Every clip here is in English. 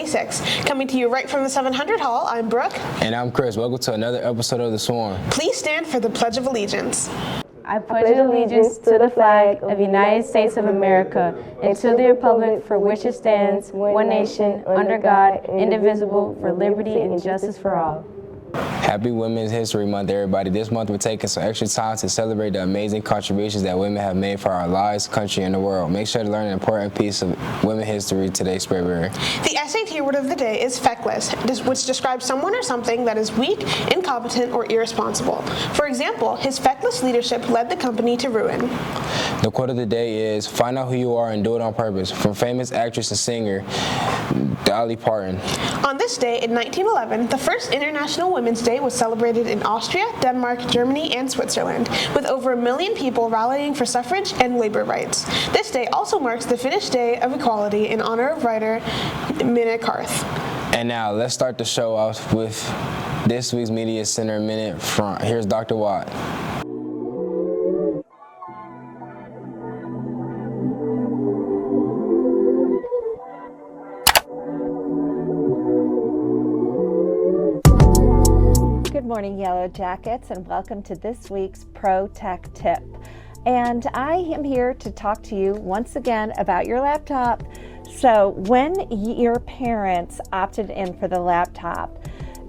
2026. Coming to you right from the 700 Hall, I'm Brooke. And I'm Chris. Welcome to another episode of The Swarm. Please stand for the Pledge of Allegiance. I pledge allegiance to the flag of the United States of America and to the republic for which it stands, one nation, under God, indivisible, for liberty and justice for all. Happy Women's History Month, everybody. This month we're taking some extra time to celebrate the amazing contributions that women have made for our lives, country, and the world. Make sure to learn an important piece of women history today, Sprayberry. The SAT word of the day is feckless, which describes someone or something that is weak, incompetent, or irresponsible. For example, his feckless leadership led the company to ruin. The quote of the day is, "Find out who you are and do it on purpose," from famous actress and singer Dolly Parton. On this day in 1911, the first International Women's Day was celebrated in Austria, Denmark, Germany, and Switzerland, with over 1 million people rallying for suffrage and labor rights. This day also marks the Finnish Day of Equality in honor of writer Minna Karth. And now let's start the show off with this week's Media Center Minute. Here's Dr. Watt. Good morning, Yellow Jackets, and welcome to this week's Pro Tech Tip. And I am here to talk to you once again about your laptop. So when your parents opted in for the laptop,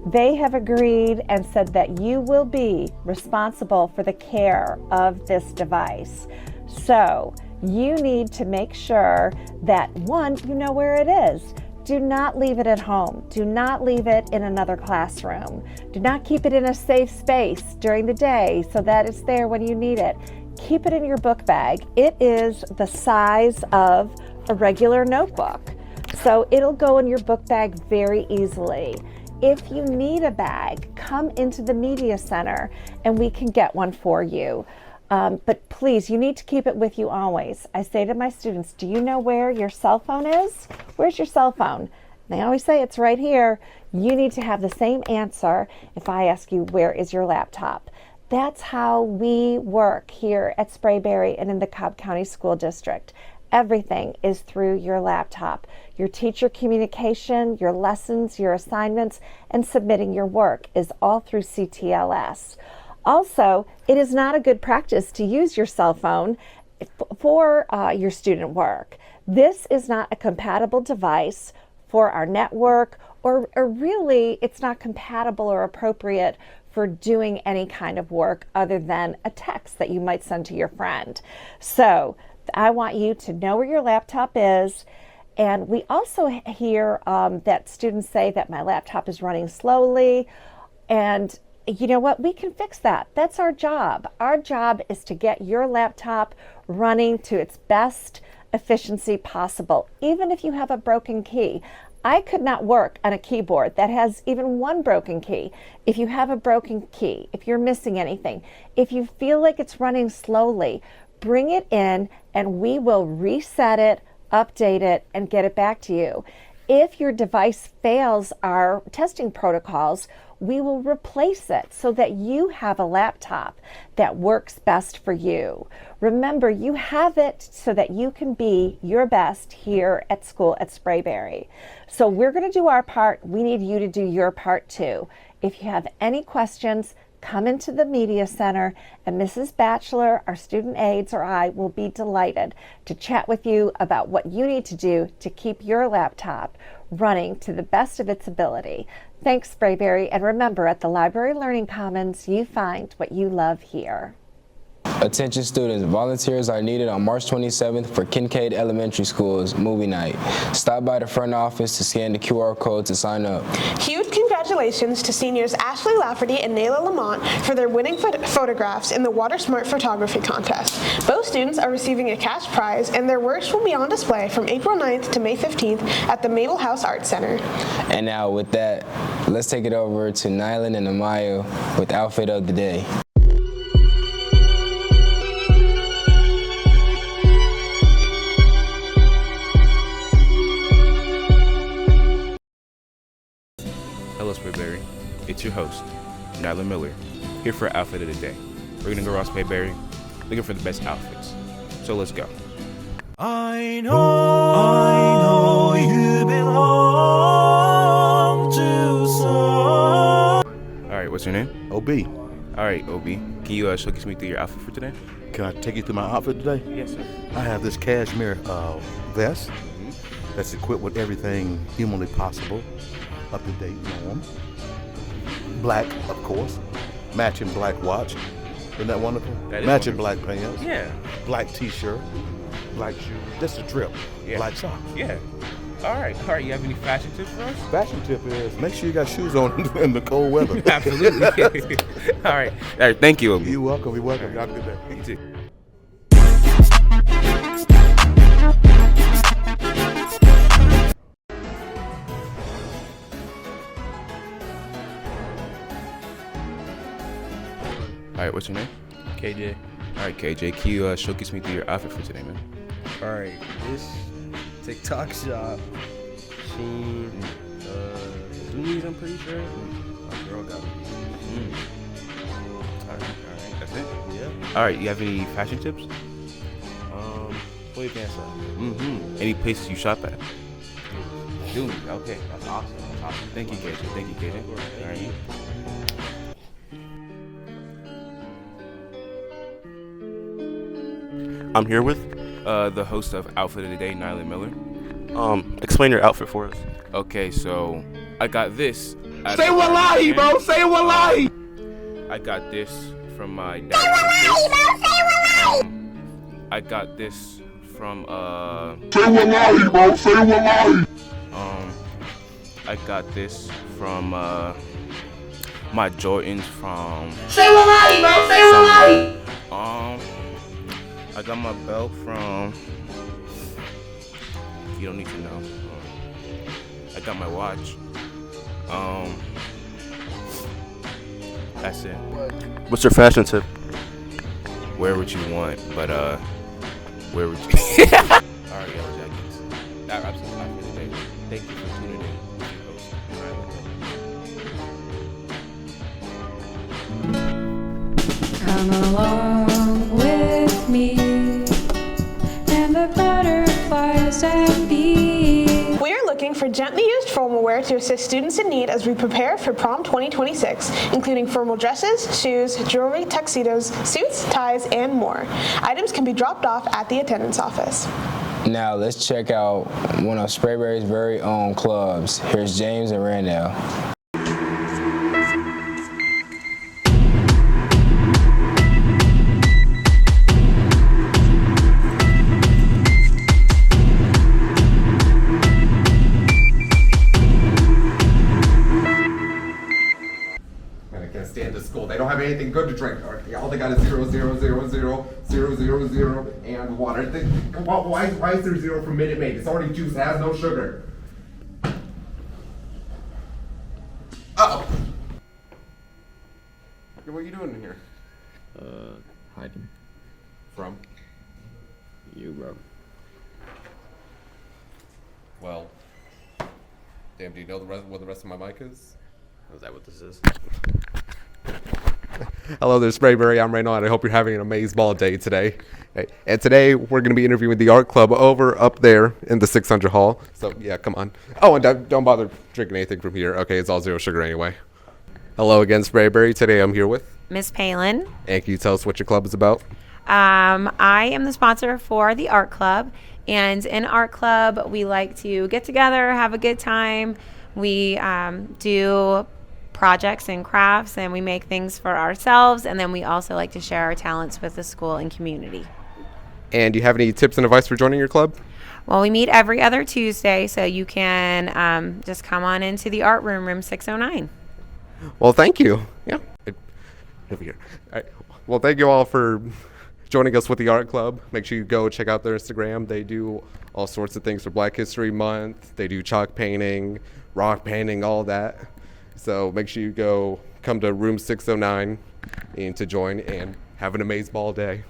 they have agreed and said that you will be responsible for the care of this device. So you need to make sure that, one, you know where it is. Do not leave it at home. Do not leave it in another classroom. Do not keep it in a safe space during the day so that it's there when you need it. Keep it in your book bag. It is the size of a regular notebook, so it'll go in your book bag very easily. If you need a bag, come into the Media Center and we can get one for you. But please, you need to keep it with you always. I say to my students, do you know where your cell phone is? Where's your cell phone? They always say it's right here. You need to have the same answer if I ask you, where is your laptop? That's how we work here at Sprayberry and in the Cobb County School District. Everything is through your laptop. Your teacher communication, your lessons, your assignments, and submitting your work is all through CTLS. Also, it is not a good practice to use your cell phone for your student work. This is not a compatible device for our network, or really it's not compatible or appropriate for doing any kind of work other than a text that you might send to your friend. So I want you to know where your laptop is. And we also hear that students say that my laptop is running slowly, and you know what? We can fix that. That's our job. Our job is to get your laptop running to its best efficiency possible, even if you have a broken key. I could not work on a keyboard that has even one broken key. If you have a broken key, if you're missing anything, if you feel like it's running slowly, bring it in and we will reset it, update it, and get it back to you. If your device fails our testing protocols, we will replace it so that you have a laptop that works best for you. Remember, you have it so that you can be your best here at school at Sprayberry. So we're going to do our part. We need you to do your part too. If you have any questions, come into the Media Center, and Mrs. Batchelor, our student aides, or I will be delighted to chat with you about what you need to do to keep your laptop running to the best of its ability. Thanks, Sprayberry, and remember, at the Library Learning Commons, you find what you love here. Attention students, volunteers are needed on March 27th for Kincaid Elementary School's movie night. Stop by the front office to scan the QR code to sign up. Huge congratulations to seniors Ashley Lafferty and Nayla Lamont for their winning photographs in the Water Smart Photography Contest. Both students are receiving a cash prize, and their works will be on display from April 9th to May 15th at the Mabel House Art Center. And now with that, let's take it over to Nylan and Amaya with Outfit of the Day. Hello, Sprayberry. It's your host, Nyla Miller, here for Outfit of the Day. We're gonna go around Sprayberry looking for the best outfits. So let's go. I know you've been what's your name? OB. All right, OB. Can you showcase me through your outfit for today? Can I take you through my outfit today? Yes, sir. I have this cashmere vest that's equipped with everything humanly possible, up to date norm. Black, of course. Matching black watch. Isn't that wonderful? That is Matching wonderful. black pants. Yeah. Black t-shirt. Black shoes. Just a drip. Yeah. Black socks. Yeah. All right. You have any fashion tips for us? Fashion tip is make sure you got shoes on in the cold weather. Absolutely. All right. Thank you, OB. You're welcome. You're welcome. Have a good day. You too. All right, what's your name? KJ. All right, KJ, can you showcase me through your outfit for today, man? Alright, this TikTok shop, Sheen, Zoomies, I'm pretty sure. My girl got me. All right, that's it? Yeah. All right, you have any fashion tips? What you can say? Any places you shop at? Dude, okay, that's awesome. That's awesome. Thank you, KJ. Thank you, KJ. All right. I'm here with. The host of Outfit of the Day, Nyla Miller. Explain your outfit for us. Okay, so I got this. Say wallahi, bro. Say wallahi. I got this from my dad. Say wallahi, bro. Say wallahi. I got this from Say wallahi, bro. Say wallahi. I got this from my Jordans from. Say wallahi, bro. Say wallahi. I got my belt from. You don't need to know. I got my watch. That's it. What's your fashion tip? Where would you want? But where would you? All right, Yellow Jackets. That wraps up Outfit of the Day. Thank you for tuning in. With your host, Nyla Miller. Come along with me, and the butterflies and bees. We are looking for gently used formal wear to assist students in need as we prepare for Prom 2026, including formal dresses, shoes, jewelry, tuxedos, suits, ties, and more. Items can be dropped off at the attendance office. Now let's check out one of Sprayberry's very own clubs. Here's James and Randall. I can't stand this school. They don't have anything good to drink. All they got is 0, 0, 0, 0, 0, 0, 0, and water. Why is there 0 for Minute Maid? It's already juice. It has no sugar. Uh-oh. What are you doing in here? Hiding. From? You, bro. Well, damn, do you know what the rest of my mic is? Is that what this is? Hello there, Sprayberry. I'm Reynold, and I hope you're having an amazing ball day today. And today we're going to be interviewing the art club over up there in the 600 hall. So yeah, come on. Oh, and don't bother drinking anything from here. Okay, it's all 0 sugar anyway. Hello again, Sprayberry. Today I'm here with. Miss Palin. And can you tell us what your club is about? I am the sponsor for the art club, and in art club we like to get together, have a good time. We do projects and crafts, and we make things for ourselves, and then we also like to share our talents with the school and community. And do you have any tips and advice for joining your club? Well, we meet every other Tuesday, so you can just come on into the art room, room 609. Well, thank you. Yeah. Over here. All right. Well, thank you all for joining us with the art club. Make sure you go check out their Instagram. They do all sorts of things for Black History Month. They do chalk painting, rock painting, all that. So make sure you come to room 609 and to join and have an amazing ball day.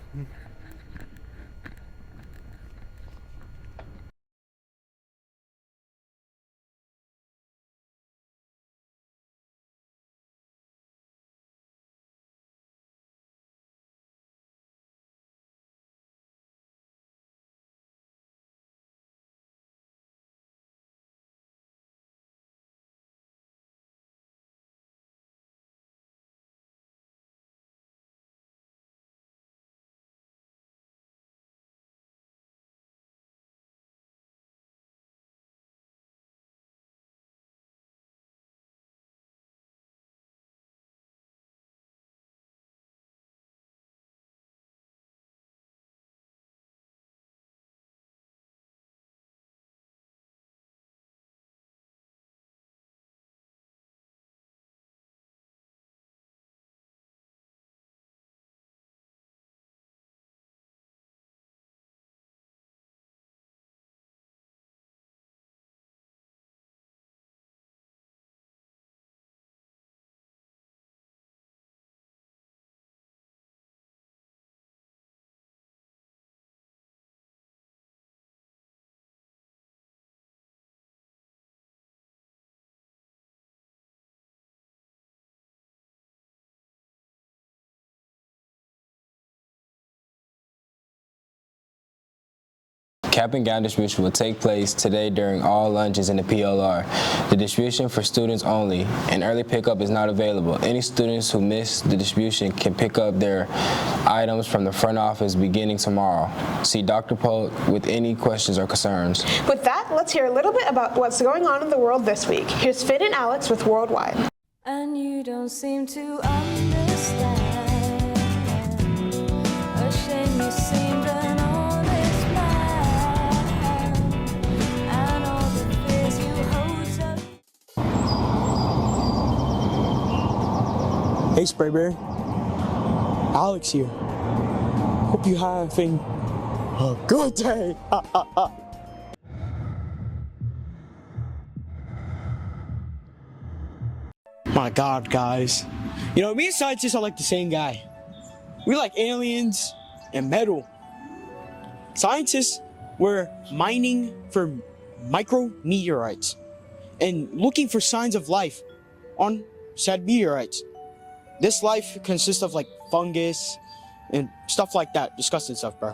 cap and gown distribution will take place today during all lunches in the PLR. The distribution for students only, and early pickup is not available. Any students who miss the distribution can pick up their items from the front office beginning tomorrow. See Dr. Polk with any questions or concerns. With that, let's hear a little bit about what's going on in the world this week. Here's Finn and Alex with Worldwide. And you don't seem to understand. A shame you seemed an honest man. And all the fears you hold so. Hey Sprayberry, Alex here. Hope you're having a good day. My God, guys. You know, me and scientists are like the same guy. We like aliens and metal. Scientists were mining for micrometeorites and looking for signs of life on said meteorites. This life consists of like fungus and stuff like that. Disgusting stuff, bro.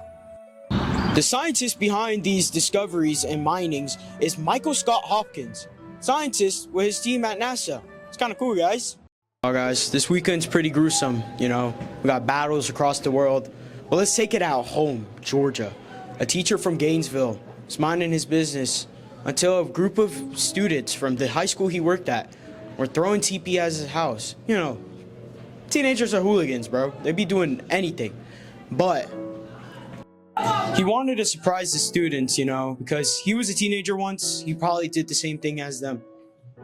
The scientist behind these discoveries and minings is Michael Scott Hopkins, scientist with his team at NASA. It's kind of cool, guys. Oh, guys, this weekend's pretty gruesome, you know. We got battles across the world. Well, let's take it out home, Georgia. A teacher from Gainesville was minding his business until a group of students from the high school he worked at were throwing TP at his house. You know, teenagers are hooligans, bro. They be doing anything. But he wanted to surprise the students, you know, because he was a teenager once. He probably did the same thing as them.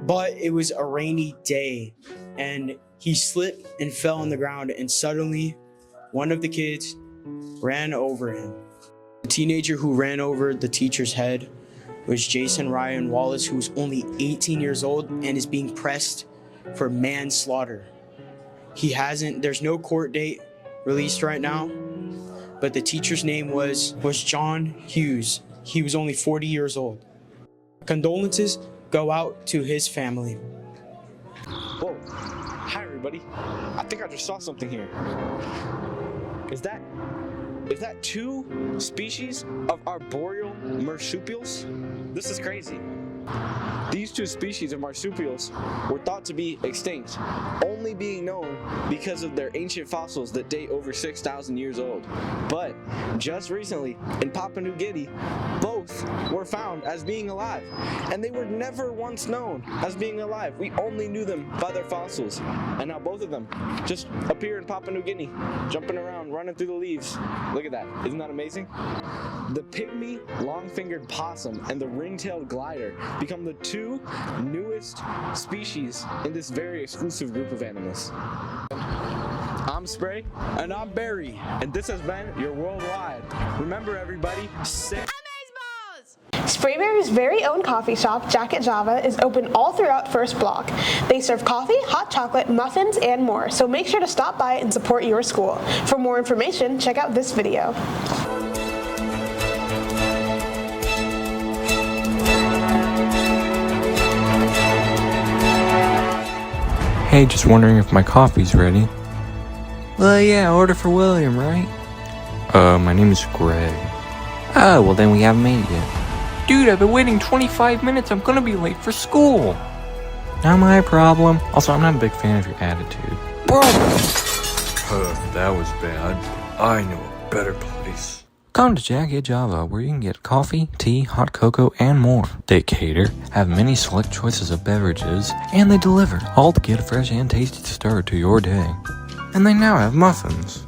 But it was a rainy day, and he slipped and fell on the ground, and suddenly one of the kids ran over him. The teenager who ran over the teacher's head was Jason Ryan Wallace, who's only 18 years old and is being pressed for manslaughter. There's no court date released right now, but the teacher's name was John Hughes. He was only 40 years old. Condolences go out to his family. Whoa. Hi, everybody. I think I just saw something here. Is that two species of arboreal marsupials? This is crazy. These two species of marsupials were thought to be extinct, only being known because of their ancient fossils that date over 6,000 years old. But just recently, in Papua New Guinea, both were found as being alive, and they were never once known as being alive. We only knew them by their fossils, and now both of them just appear in Papua New Guinea, jumping around, running through the leaves. Look at that. Isn't that amazing? The pygmy long-fingered possum and the ring-tailed glider become the two newest species in this very exclusive group of animals. I'm Spray. And I'm Barry. And this has been your Worldwide. Remember, everybody, Sprayberry's very own coffee shop, Jacket Java, is open all throughout First Block. They serve coffee, hot chocolate, muffins, and more, so make sure to stop by and support your school. For more information, check out this video. Hey, just wondering if my coffee's ready. Well, yeah, order for William, right? My name is Greg. Oh, well then we haven't made it yet. Dude, I've been waiting 25 minutes. I'm gonna be late for school. Not my problem. Also, I'm not a big fan of your attitude. Bro! That was bad. I know a better place. Come to Jacket Java, where you can get coffee, tea, hot cocoa, and more. They cater, have many select choices of beverages, and they deliver, all to get a fresh and tasty start to your day. And they now have muffins.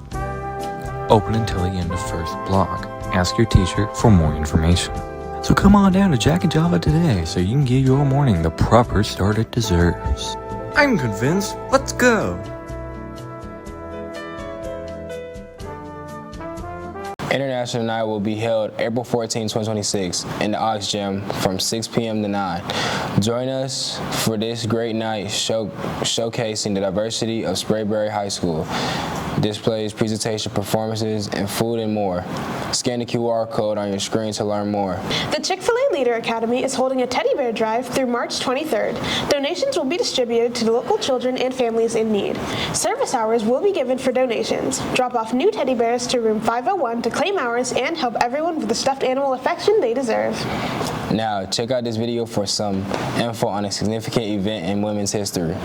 Open until the end of First Block. Ask your teacher for more information. So come on down to Jacket Java today so you can give your morning the proper start it deserves. I'm convinced. Let's go. International Night will be held April 14, 2026 in the Ox Gym from 6 p.m. to 9. Join us for this great night showcasing the diversity of Sprayberry High School. displays, presentation, performances, and food and more. Scan the QR code on your screen to learn more. The Chick-fil-A Leader Academy is holding a teddy bear drive through March 23rd. Donations will be distributed to local children and families in need. Service hours will be given for donations. Drop off new teddy bears to room 501 to claim hours and help everyone with the stuffed animal affection they deserve. Now, check out this video for some info on a significant event in women's history.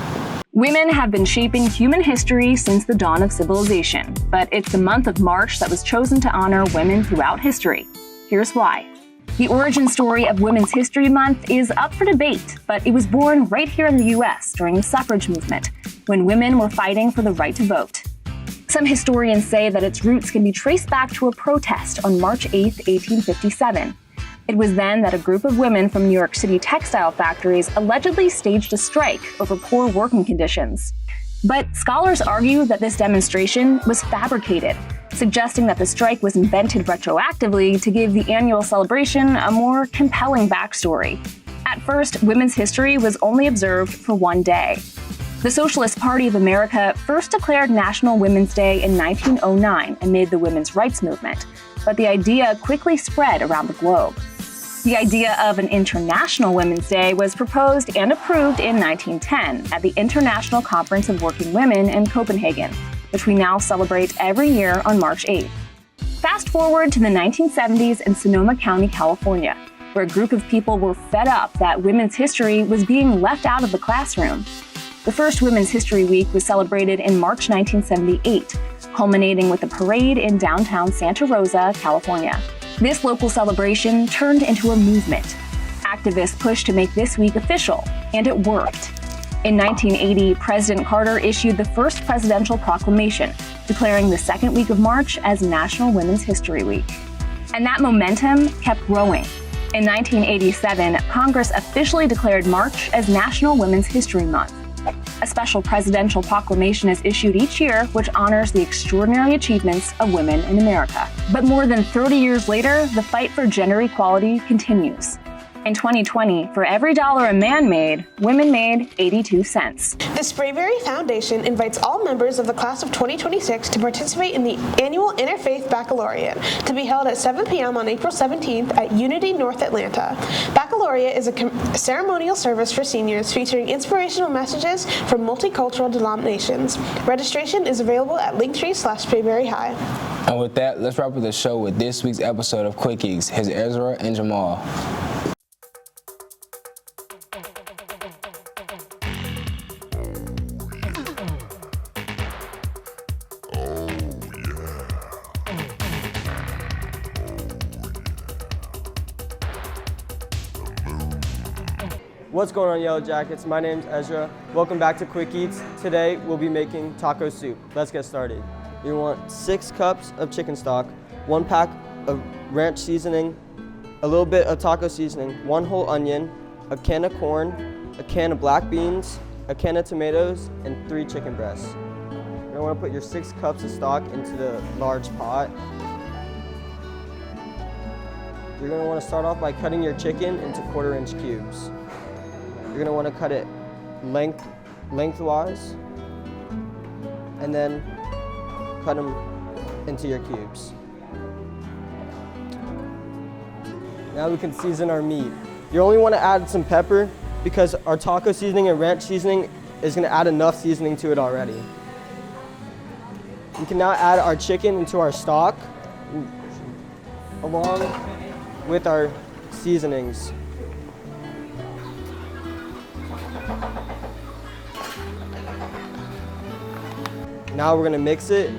Women have been shaping human history since the dawn of civilization, but it's the month of March that was chosen to honor women throughout history. Here's why. The origin story of Women's History Month is up for debate, but it was born right here in the US during the suffrage movement, when women were fighting for the right to vote. Some historians say that its roots can be traced back to a protest on March 8, 1857. It was then that a group of women from New York City textile factories allegedly staged a strike over poor working conditions. But scholars argue that this demonstration was fabricated, suggesting that the strike was invented retroactively to give the annual celebration a more compelling backstory. At first, women's history was only observed for one day. The Socialist Party of America first declared National Women's Day in 1909 amid the women's rights movement, but the idea quickly spread around the globe. The idea of an International Women's Day was proposed and approved in 1910 at the International Conference of Working Women in Copenhagen, which we now celebrate every year on March 8th. Fast forward to the 1970s in Sonoma County, California, where a group of people were fed up that women's history was being left out of the classroom. The first Women's History Week was celebrated in March 1978, culminating with a parade in downtown Santa Rosa, California. This local celebration turned into a movement. Activists pushed to make this week official, and it worked. In 1980, President Carter issued the first presidential proclamation, declaring the second week of March as National Women's History Week. And that momentum kept growing. In 1987, Congress officially declared March as National Women's History Month. A special presidential proclamation is issued each year which honors the extraordinary achievements of women in America. But more than 30 years later, the fight for gender equality continues. In 2020, for every dollar a man made, women made 82 cents. The Sprayberry Foundation invites all members of the class of 2026 to participate in the annual Interfaith Baccalaureate, to be held at 7 p.m. on April 17th at Unity North Atlanta. Baccalaureate is a ceremonial service for seniors featuring inspirational messages from multicultural denominations. Registration is available at Linktree/Sprayberry High. And with that, let's wrap up the show with this week's episode of Quickies. Here's Ezra and Jamal. What's going on, Yellow Jackets? My name's Ezra. Welcome back to Quick Eats. Today we'll be making taco soup. Let's get started. You want 6 cups of chicken stock, 1 pack of ranch seasoning, a little bit of taco seasoning, 1 whole onion, a can of corn, a can of black beans, a can of tomatoes, and 3 chicken breasts. You're gonna wanna put your 6 cups of stock into the large pot. You're gonna wanna start off by cutting your chicken into 1/4-inch cubes. You're gonna wanna cut it lengthwise, and then cut them into your cubes. Now we can season our meat. You only wanna add some pepper because our taco seasoning and ranch seasoning is gonna add enough seasoning to it already. We can now add our chicken into our stock along with our seasonings. Now we're gonna mix it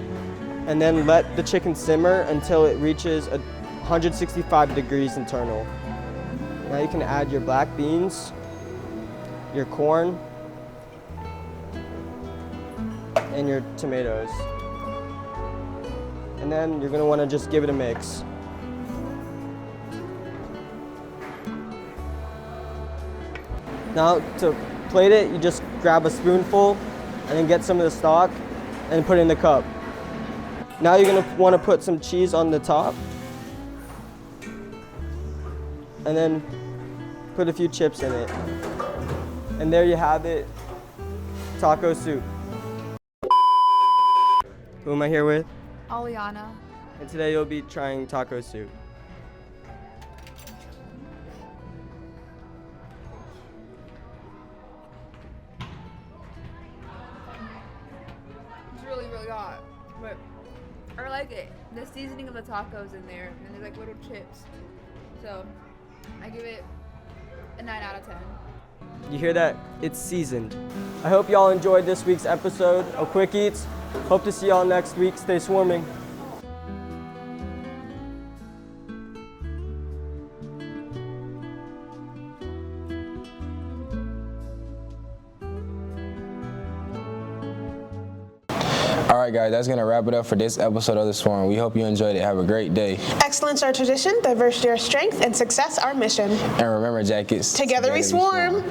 and then let the chicken simmer until it reaches 165 degrees internal. Now you can add your black beans, your corn, and your tomatoes. And then you're gonna wanna just give it a mix. Now to plate it, you just grab a spoonful and then get some of the stock and put it in the cup. Now you're gonna wanna put some cheese on the top and then put a few chips in it. And there you have it, taco soup. Who am I here with? Aliana. And today you'll be trying taco soup. It's really, really hot, but I like it. The seasoning of the tacos in there, and there's like little chips. So I give it a 9 out of 10. You hear that? It's seasoned. I hope y'all enjoyed this week's episode of Quick Eats. Hope to see y'all next week. Stay swarming. All right, guys, that's going to wrap it up for this episode of The Swarm. We hope you enjoyed it. Have a great day. Excellence our tradition, diversity our strength, and success our mission. And remember, Jackets. Together we swarm.